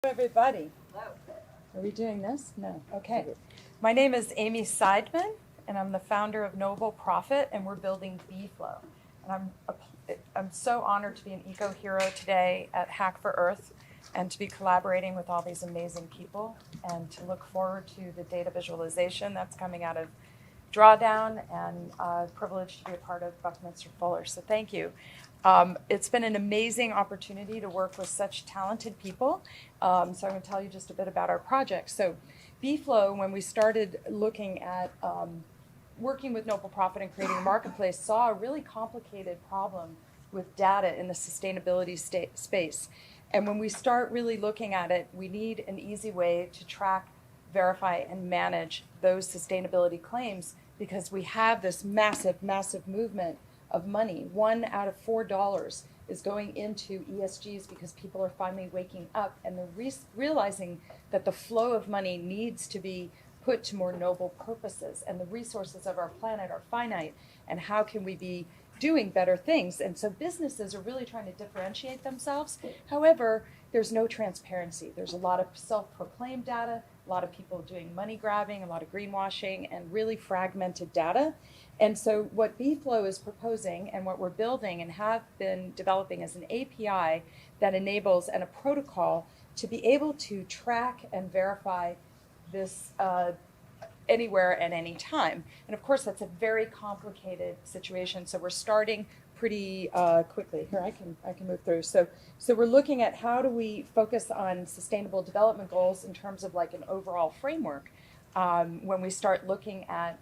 everybody. Hello. Are we doing this? No. Okay. My name is Amy Seidman, and I'm the founder of Noble Profit, and we're building BFLO. And I'm so honored to be an EcoHero today at Hack for Earth and to be collaborating with all these amazing people and to look forward to the data visualization that's coming out of Drawdown, and privileged to be a part of Buckminster Fuller. So thank you. It's been an amazing opportunity to work with such talented people. So I'm going to tell you just a bit about our project. So BFLO, when we started looking at working with Noble Profit and creating a marketplace, saw a really complicated problem with data in the sustainability space. And when we start really looking at it, we need an easy way to track, verify, and manage those sustainability claims, because we have this massive, massive movement of money. $1 out of $4 is going into ESGs because people are finally waking up and they're realizing that the flow of money needs to be put to more noble purposes, and the resources of our planet are finite, and how can we be doing better things? And so businesses are really trying to differentiate themselves. However, there's no transparency. There's a lot of self-proclaimed data, a lot of people doing money grabbing, a lot of greenwashing, and really fragmented data. And so what BFLO is proposing and what we're building and have been developing is an API that enables, and a protocol to be able to track and verify this anywhere at any time. And of course, that's a very complicated situation. So we're starting pretty quickly. Here, I can move through. So we're looking at how do we focus on sustainable development goals in terms of like an overall framework. When we start looking at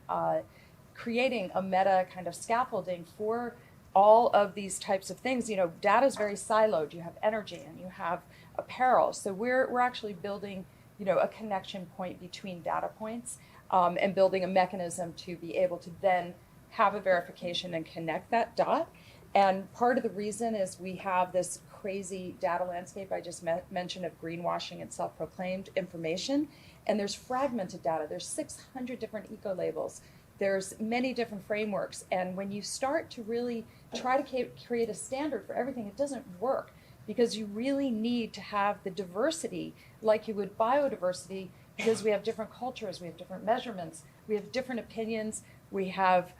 creating a meta kind of scaffolding for all of these types of things. You know, data is very siloed. You have energy and you have apparel. So we're actually building, you know, a connection point between data points, and building a mechanism to be able to then have a verification and connect that dot. And part of the reason is we have this crazy data landscape I just mentioned of greenwashing and self-proclaimed information. And there's fragmented data. There's 600 different eco-labels. There's many different frameworks. And when you start to really try to create a standard for everything, it doesn't work, because you really need to have the diversity like you would biodiversity, because we have different cultures, we have different measurements, we have different opinions, we have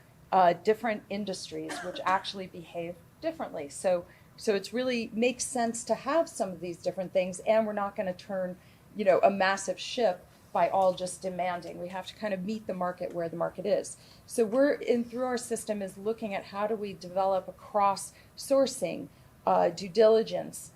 different industries which actually behave differently. So it's really makes sense to have some of these different things, and we're not going to turn, you know, a massive ship by all just demanding. We have to kind of meet the market where the market is. So through our system is looking at how do we develop across sourcing, due diligence,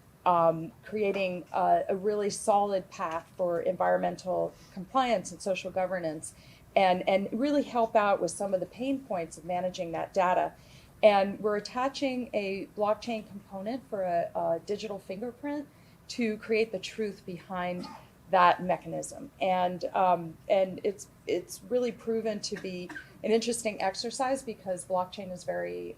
creating a really solid path for environmental compliance and social governance, and really help out with some of the pain points of managing that data. And we're attaching a blockchain component for a digital fingerprint to create the truth behind that mechanism. And it's really proven to be an interesting exercise, because blockchain is very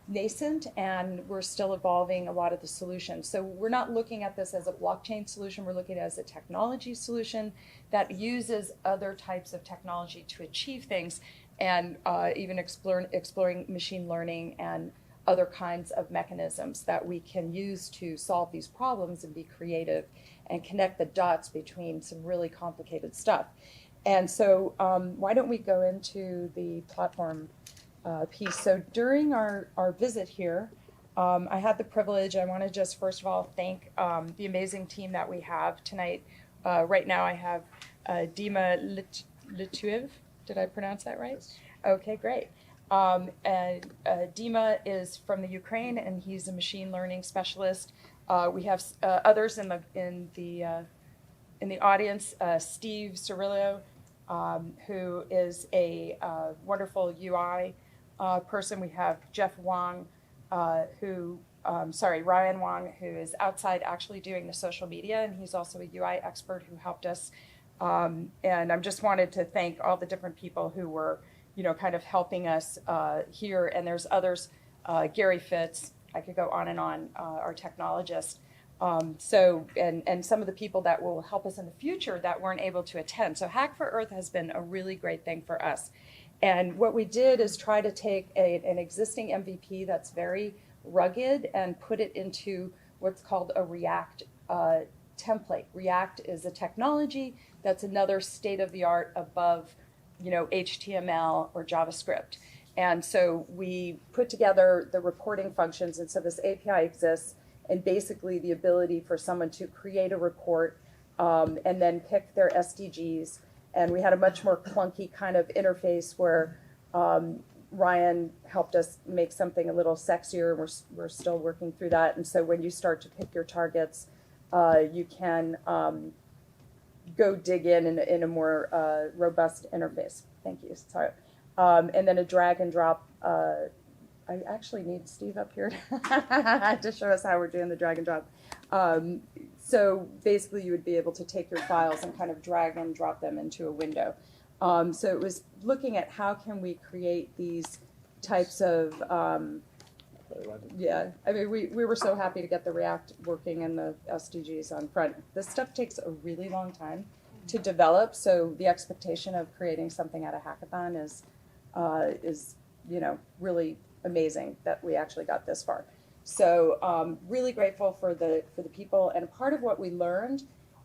nascent and we're still evolving a lot of the solutions. So we're not looking at this as a blockchain solution, we're looking at it as a technology solution that uses other types of technology to achieve things, and even exploring machine learning and other kinds of mechanisms that we can use to solve these problems and be creative and connect the dots between some really complicated stuff. And so why don't we go into the platform piece. So during our visit here, I had the privilege, I want to just first of all thank the amazing team that we have tonight. Right now I have Dima Letuev. Did I pronounce that right? Yes. Okay, great. And Dima is from the Ukraine, and he's a machine learning specialist. We have others in the audience. Steve Cirillo, who is a wonderful UI person. We have Jeff Wong, Ryan Wong, who is outside actually doing the social media, and he's also a UI expert who helped us. And I just wanted to thank all the different people who were, you know, kind of helping us here. And there's others, Gary Fitz, I could go on and on, our technologist. And some of the people that will help us in the future that weren't able to attend. So Hack for Earth has been a really great thing for us. And what we did is try to take an existing MVP that's very rugged and put it into what's called a React template. React is a technology that's another state-of-the-art above, HTML or JavaScript. And so we put together the reporting functions, and so this API exists, and basically the ability for someone to create a report and then pick their SDGs. And we had a much more clunky kind of interface where Ryan helped us make something a little sexier. We're still working through that. And so when you start to pick your targets, you can go dig in a more robust interface. Thank you. Sorry. And then a drag and drop. I actually need Steve up here to show us how we're doing the drag and drop. So basically you would be able to take your files and kind of drag and drop them into a window. So it was looking at how can we create these types of, yeah, I mean, we were so happy to get the React working and the SDGs on front. This stuff takes a really long time to develop, so the expectation of creating something at a hackathon is really amazing that we actually got this far. So really grateful for the people, and part of what we learned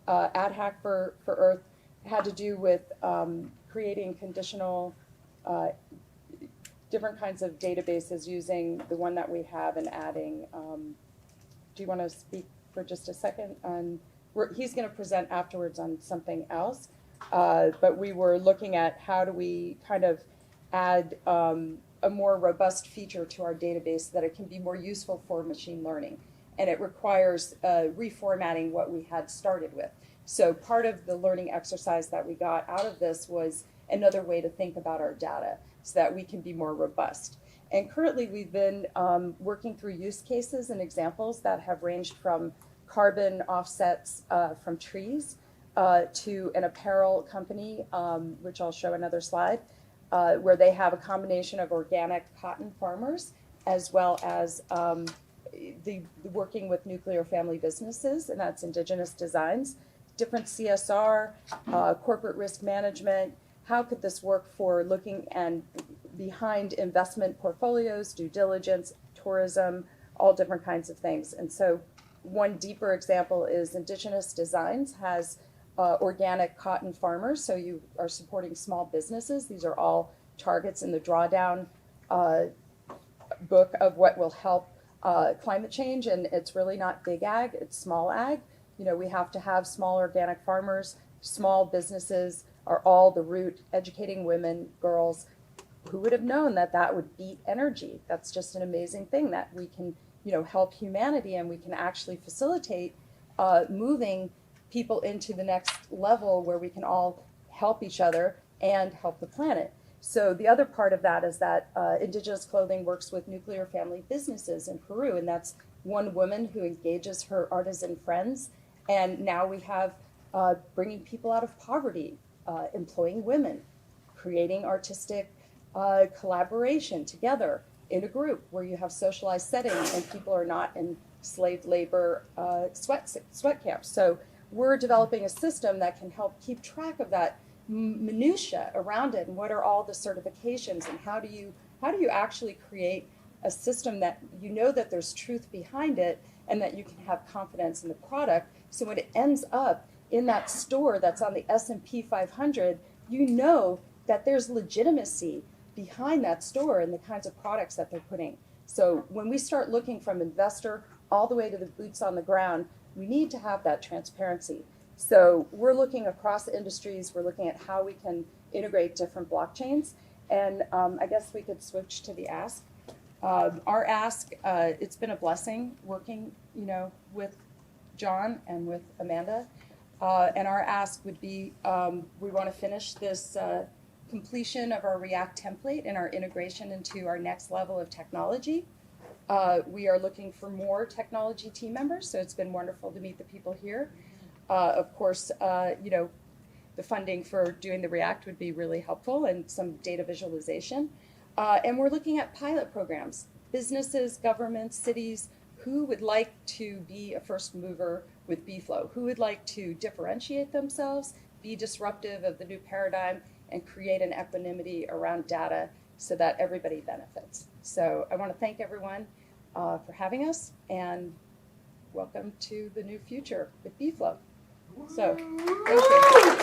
at Hack for Earth had to do with creating conditional different kinds of databases using the one that we have and adding. Do you want to speak for just a second? He's going to present afterwards on something else, but we were looking at how do we kind of add a more robust feature to our database so that it can be more useful for machine learning. And it requires reformatting what we had started with. So part of the learning exercise that we got out of this was another way to think about our data so that we can be more robust. And currently we've been working through use cases and examples that have ranged from carbon offsets from trees to an apparel company, which I'll show another slide, where they have a combination of organic cotton farmers as well as the working with nuclear family businesses, and that's indigenous designs, different CSR, corporate risk management. How could this work for looking and behind investment portfolios, due diligence, tourism, all different kinds of things. And so one deeper example is indigenous designs has organic cotton farmers, so you are supporting small businesses. These are all targets in the drawdown book of what will help climate change, and it's really not big ag, it's small ag. We have to have small organic farmers, small businesses are all the root, educating women, girls. Who would have known that that would beat energy? That's just an amazing thing that we can, help humanity, and we can actually facilitate moving people into the next level where we can all help each other and help the planet. So the other part of that is that indigenous clothing works with nuclear family businesses in Peru, and that's one woman who engages her artisan friends. And now we have bringing people out of poverty, employing women, creating artistic collaboration together in a group where you have socialized setting and people are not in slave labor sweat camps. So we're developing a system that can help keep track of that minutia around it, and what are all the certifications, and how do you actually create a system that that there's truth behind it and that you can have confidence in the product, so when it ends up in that store that's on the S&P 500, that there's legitimacy behind that store and the kinds of products that they're putting. So when we start looking from investor all the way to the boots on the ground, we need to have that transparency. So we're looking across industries, we're looking at how we can integrate different blockchains, and I guess we could switch to the ask. Our ask, it's been a blessing working, with John and with Amanda, and our ask would be, we want to finish this completion of our React template and our integration into our next level of technology. We are looking for more technology team members, so it's been wonderful to meet the people here. Of course, the funding for doing the React would be really helpful, and some data visualization. And we're looking at pilot programs, businesses, governments, cities, who would like to be a first mover with BFLO, who would like to differentiate themselves, be disruptive of the new paradigm, and create an equanimity around data so that everybody benefits. So I want to thank everyone for having us, and welcome to the new future with BFLO. So, thank you.